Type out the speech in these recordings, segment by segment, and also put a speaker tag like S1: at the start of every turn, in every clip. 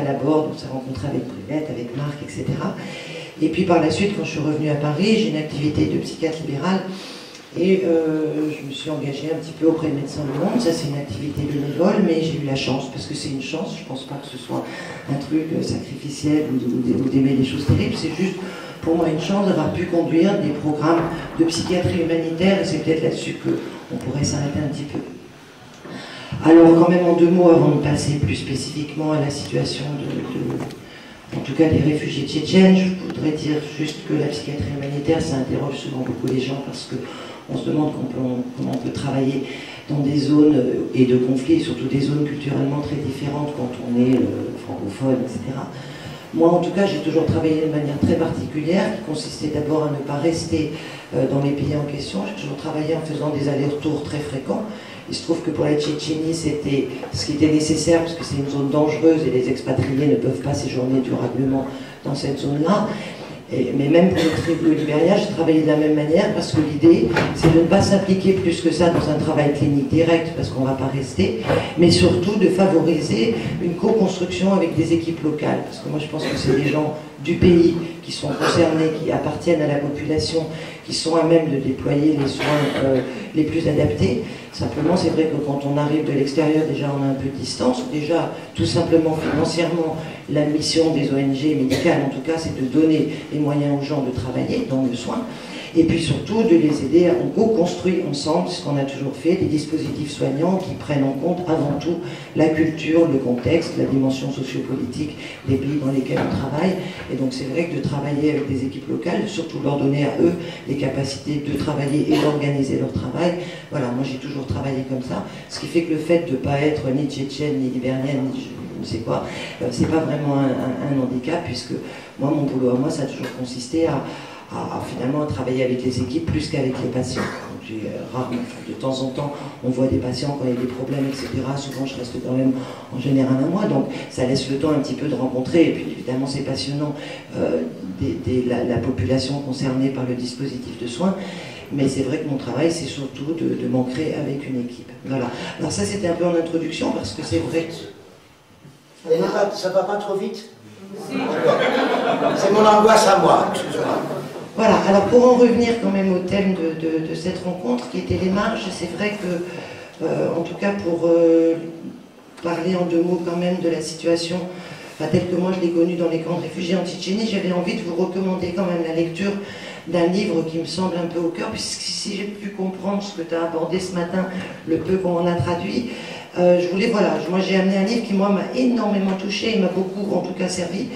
S1: Laborde, on s'est rencontré avec Brunette, avec Marc, etc. Et puis par la suite, quand je suis revenue à Paris, j'ai une activité de psychiatre libéral et je me suis engagée un petit peu auprès de Médecins du Monde. Ça, c'est une activité bénévole, mais j'ai eu la chance, parce que c'est une chance, je ne pense pas que ce soit un truc sacrificiel ou d'aimer des choses terribles, c'est juste pour moi une chance d'avoir pu conduire des programmes de psychiatrie humanitaire, et c'est peut-être là-dessus qu'on pourrait s'arrêter un petit peu. Alors quand même en 2 mots, avant de passer plus spécifiquement à la situation en tout cas des réfugiés tchétchènes, je voudrais dire juste que la psychiatrie humanitaire, ça interroge souvent beaucoup les gens parce qu'on se demande comment on peut travailler dans des zones et de conflits, surtout des zones culturellement très différentes quand on est francophone, etc. Moi, en tout cas, j'ai toujours travaillé de manière très particulière, qui consistait d'abord à ne pas rester dans les pays en question. J'ai toujours travaillé en faisant des allers-retours très fréquents. Il se trouve que pour la Tchétchénie, c'était ce qui était nécessaire, parce que c'est une zone dangereuse et les expatriés ne peuvent pas séjourner durablement dans cette zone-là. Mais même pour le Libéria, j'ai travaillé de la même manière, parce que l'idée, c'est de ne pas s'impliquer plus que ça dans un travail clinique direct, parce qu'on ne va pas rester, mais surtout de favoriser une co-construction avec des équipes locales. Parce que moi, je pense que c'est les gens du pays qui sont concernés, qui appartiennent à la population, qui sont à même de déployer les soins les plus adaptés. Simplement, c'est vrai que quand on arrive de l'extérieur, déjà on a un peu de distance. Déjà, tout simplement financièrement, la mission des ONG médicales, en tout cas, c'est de donner les moyens aux gens de travailler dans le soin. Et puis surtout, de les aider à co-construire ensemble, ce qu'on a toujours fait, des dispositifs soignants qui prennent en compte avant tout la culture, le contexte, la dimension sociopolitique des pays dans lesquels on travaille. Et donc c'est vrai que de travailler avec des équipes locales, surtout leur donner à eux les capacités de travailler et d'organiser leur travail. Voilà, moi j'ai toujours travaillé comme ça, ce qui fait que le fait de ne pas être ni tchétchène, ni libérienne, ni je ne sais quoi, c'est pas vraiment un handicap, puisque moi, mon boulot à moi, ça a toujours consisté à finalement travailler avec les équipes plus qu'avec les patients. Rarement, de temps en temps, on voit des patients quand il y a des problèmes, etc. Souvent, je reste quand même en général un mois, donc ça laisse le temps un petit peu de rencontrer. Et puis, évidemment, c'est passionnant la population concernée par le dispositif de soins. Mais c'est vrai que mon travail, c'est surtout de m'ancrer avec une équipe. Voilà. Alors ça, c'était un peu en introduction, parce que c'est vrai que...
S2: Ça va pas trop vite? C'est mon angoisse à moi, excuse-moi.
S1: Voilà, alors pour en revenir quand même au thème de cette rencontre qui était les marges, c'est vrai que, en tout cas pour parler en 2 mots quand même de la situation telle que moi je l'ai connue dans les camps de réfugiés en Tchétchénie, j'avais envie de vous recommander quand même la lecture d'un livre qui me semble un peu au cœur, puisque si j'ai pu comprendre ce que tu as abordé ce matin, le peu qu'on en a traduit, je voulais, voilà, moi j'ai amené un livre qui moi m'a énormément touché et m'a beaucoup en tout cas servi,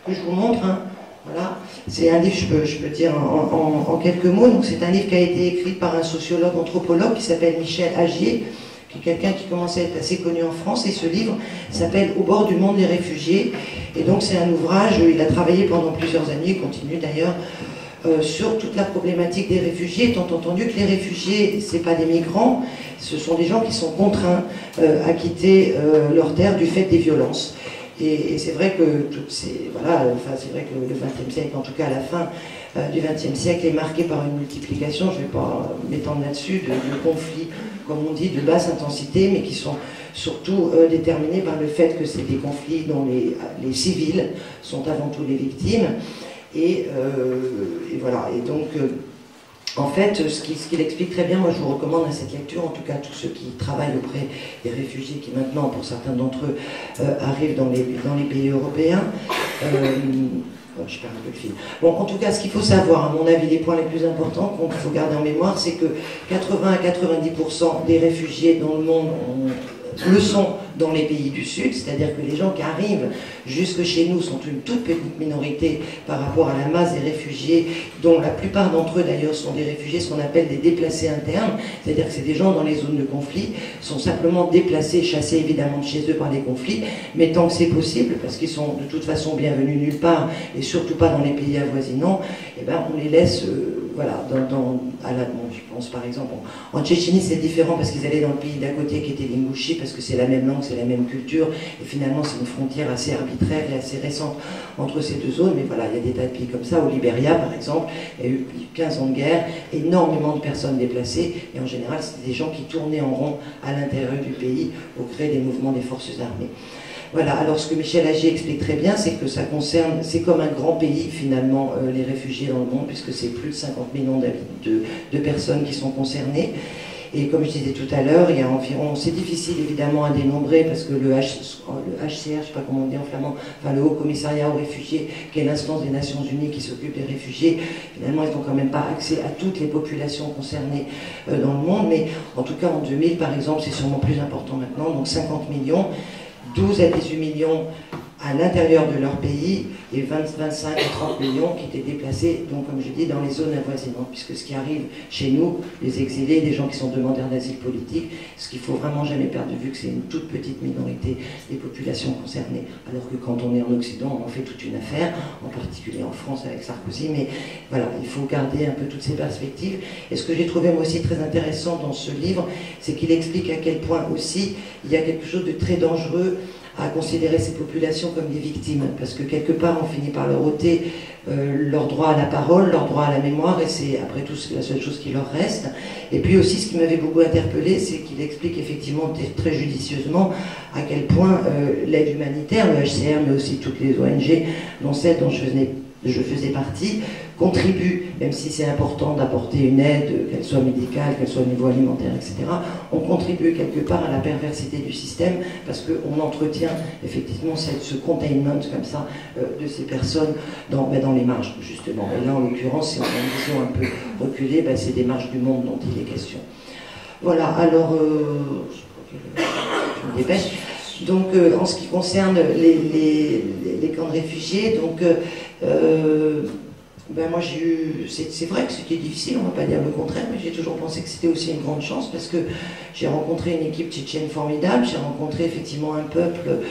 S1: que je vous montre, hein. Voilà, c'est un livre, je peux dire en quelques mots, donc c'est un livre qui a été écrit par un sociologue, anthropologue qui s'appelle Michel Agier, qui est quelqu'un qui commençait à être assez connu en France, et ce livre s'appelle Au bord du monde des réfugiés, et donc c'est un ouvrage, il a travaillé pendant plusieurs années, il continue d'ailleurs, sur toute la problématique des réfugiés, étant entendu que les réfugiés, ce n'est pas des migrants, ce sont des gens qui sont contraints à quitter leur terre du fait des violences. Et c'est vrai que voilà, enfin, c'est vrai que le XXe siècle, en tout cas à la fin du XXe siècle, est marqué par une multiplication, je ne vais pas m'étendre là-dessus, de conflits, comme on dit, de basse intensité, mais qui sont surtout déterminés par le fait que c'est des conflits dont les civils sont avant tout les victimes. Et voilà, et donc en fait, ce qu'il explique très bien, moi je vous recommande à cette lecture, en tout cas tous ceux qui travaillent auprès des réfugiés qui maintenant, pour certains d'entre eux, arrivent dans les pays européens. Je perds un peu le fil. Bon, en tout cas, ce qu'il faut savoir, à mon avis, les points les plus importants qu'il faut garder en mémoire, c'est que 80 à 90% des réfugiés dans le monde le sont dans les pays du Sud, c'est-à-dire que les gens qui arrivent jusque chez nous sont une toute petite minorité par rapport à la masse des réfugiés, dont la plupart d'entre eux d'ailleurs sont des réfugiés, ce qu'on appelle des déplacés internes, c'est-à-dire que c'est des gens dans les zones de conflit, sont simplement déplacés, chassés évidemment de chez eux par les conflits, mais tant que c'est possible, parce qu'ils sont de toute façon bienvenus nulle part, et surtout pas dans les pays avoisinants, eh ben, on les laisse... voilà, je pense par exemple, en Tchétchénie c'est différent parce qu'ils allaient dans le pays d'à côté qui était l'Ingouchi, parce que c'est la même langue, c'est la même culture, et finalement c'est une frontière assez arbitraire et assez récente entre ces deux zones, mais voilà, il y a des tas de pays comme ça. Au Libéria par exemple, il y a eu 15 ans de guerre, énormément de personnes déplacées, et en général c'était des gens qui tournaient en rond à l'intérieur du pays pour créer des mouvements des forces armées. Voilà, alors ce que Michel Agier explique très bien, c'est que ça concerne, c'est comme un grand pays finalement, les réfugiés dans le monde, puisque c'est plus de 50 millions de personnes qui sont concernées. Et comme je disais tout à l'heure, il y a environ, c'est difficile évidemment à dénombrer parce que le HCR, je ne sais pas comment on dit en flamand, enfin le Haut Commissariat aux réfugiés, qui est l'instance des Nations Unies qui s'occupe des réfugiés, finalement ils n'ont quand même pas accès à toutes les populations concernées dans le monde, mais en tout cas en 2000 par exemple, c'est sûrement plus important maintenant, donc 50 millions, 12 à 18 millions à l'intérieur de leur pays et 25 à 30 millions qui étaient déplacés, donc comme je dis, dans les zones avoisinantes, puisque ce qui arrive chez nous, les exilés, les gens qui sont demandeurs d'asile politique, ce qu'il faut vraiment jamais perdre de vue, que c'est une toute petite minorité des populations concernées, alors que quand on est en Occident, on en fait toute une affaire, en particulier en France avec Sarkozy, mais voilà, il faut garder un peu toutes ces perspectives. Et ce que j'ai trouvé moi aussi très intéressant dans ce livre, c'est qu'il explique à quel point aussi il y a quelque chose de très dangereux à considérer ces populations comme des victimes, parce que quelque part on finit par leur ôter leur droit à la parole, leur droit à la mémoire, et c'est après tout la seule chose qui leur reste. Et puis aussi ce qui m'avait beaucoup interpellé, c'est qu'il explique effectivement très judicieusement à quel point l'aide humanitaire, le HCR, mais aussi toutes les ONG, dont celle dont je faisais partie, contribue, même si c'est important d'apporter une aide, qu'elle soit médicale, qu'elle soit au niveau alimentaire, etc., on contribue quelque part à la perversité du système, parce qu'on entretient effectivement ce containment comme ça de ces personnes dans les marges, justement. Et là, en l'occurrence, si on a une vision un peu reculée, c'est des marges du monde dont il est question. Voilà, alors, je me dépêche. Donc, en ce qui concerne les camps de réfugiés, donc, moi j'ai eu, c'est vrai que c'était difficile, on ne va pas dire le contraire, mais j'ai toujours pensé que c'était aussi une grande chance parce que j'ai rencontré une équipe tchétchène formidable, j'ai rencontré effectivement un peuple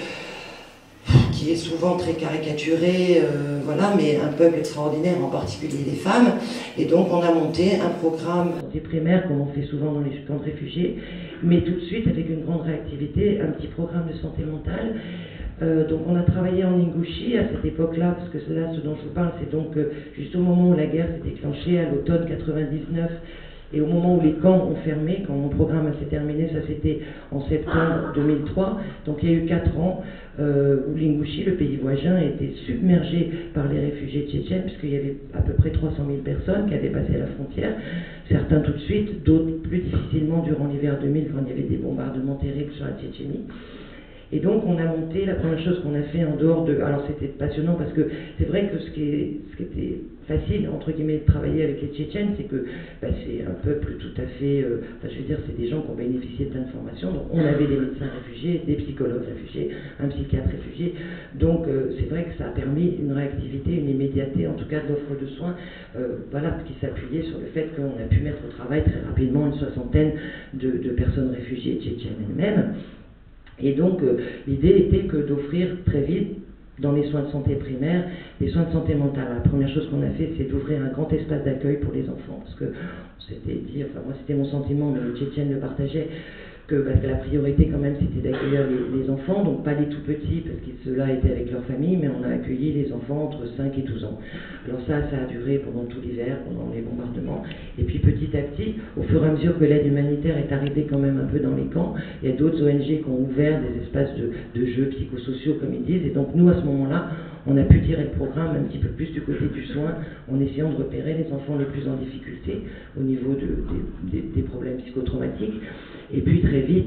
S1: qui est souvent très caricaturé, voilà, mais un peuple extraordinaire, en particulier les femmes. Et donc on a monté un programme de santé primaire, comme on fait souvent dans les camps de réfugiés, mais tout de suite avec une grande réactivité, un petit programme de santé mentale. Donc on a travaillé en Ingouchi à cette époque-là, parce que là, ce dont je vous parle, c'est donc juste au moment où la guerre s'est déclenchée, à l'automne 99, et au moment où les camps ont fermé, quand mon programme s'est terminé, ça c'était en septembre 2003, donc il y a eu 4 ans où l'Ingouchi, le pays voisin, était submergé par les réfugiés tchétchènes, puisqu'il y avait à peu près 300 000 personnes qui avaient passé la frontière, certains tout de suite, d'autres plus difficilement durant l'hiver 2000, quand il y avait des bombardements terribles sur la Tchétchénie. Et donc on a monté, la première chose qu'on a fait en dehors de... Alors c'était passionnant parce que c'est vrai que ce qui était facile, entre guillemets, de travailler avec les Tchétchènes, c'est que c'est un peuple tout à fait... je veux dire, c'est des gens qui ont bénéficié de plein de formations. Donc on avait des médecins réfugiés, des psychologues réfugiés, un psychiatre réfugié. Donc c'est vrai que ça a permis une réactivité, une immédiateté, en tout cas de l'offre de soins, qui s'appuyait sur le fait qu'on a pu mettre au travail très rapidement une 60aine de personnes réfugiées tchétchènes elles-mêmes. Et donc, l'idée était que d'offrir très vite, dans les soins de santé primaires, des soins de santé mentale. La première chose qu'on a fait, c'est d'ouvrir un grand espace d'accueil pour les enfants, parce que on s'était dit, enfin moi c'était mon sentiment, mais les Tchétchènes le partageaient, que la priorité quand même c'était d'accueillir les enfants, donc pas les tout petits, parce que ceux-là étaient avec leur famille, mais on a accueilli les enfants entre 5 et 12 ans. Alors ça a duré pendant tout l'hiver, pendant les bombardements, et puis petit à petit, au fur et à mesure que l'aide humanitaire est arrivée quand même un peu dans les camps, il y a d'autres ONG qui ont ouvert des espaces de jeux psychosociaux, comme ils disent, et donc nous à ce moment-là, on a pu tirer le programme un petit peu plus du côté du soin, en essayant de repérer les enfants les plus en difficulté au niveau des problèmes psychotraumatiques. Et puis très vite,